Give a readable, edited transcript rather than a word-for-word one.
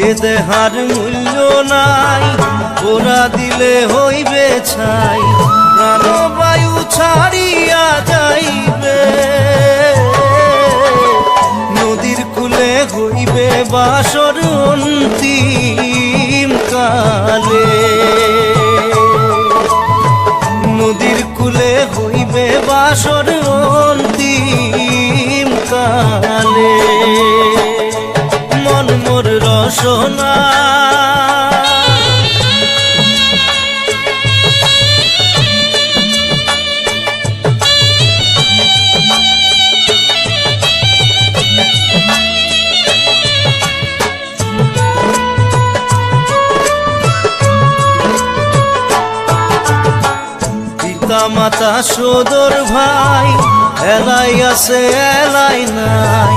এ দেহার মূল্য নাই, ওরা দিলে হইবে ছাই, প্রাণবায়ু ছাড়িয়া যাইবে। নদীর কূলে হইবে বাসর অন্তিম কালে, নদীর কূলে হইবে বাসর অন্তিম কালে। মন মোর রসনা মাতা সদর ভাই, এলাই আছে এলাই নাই,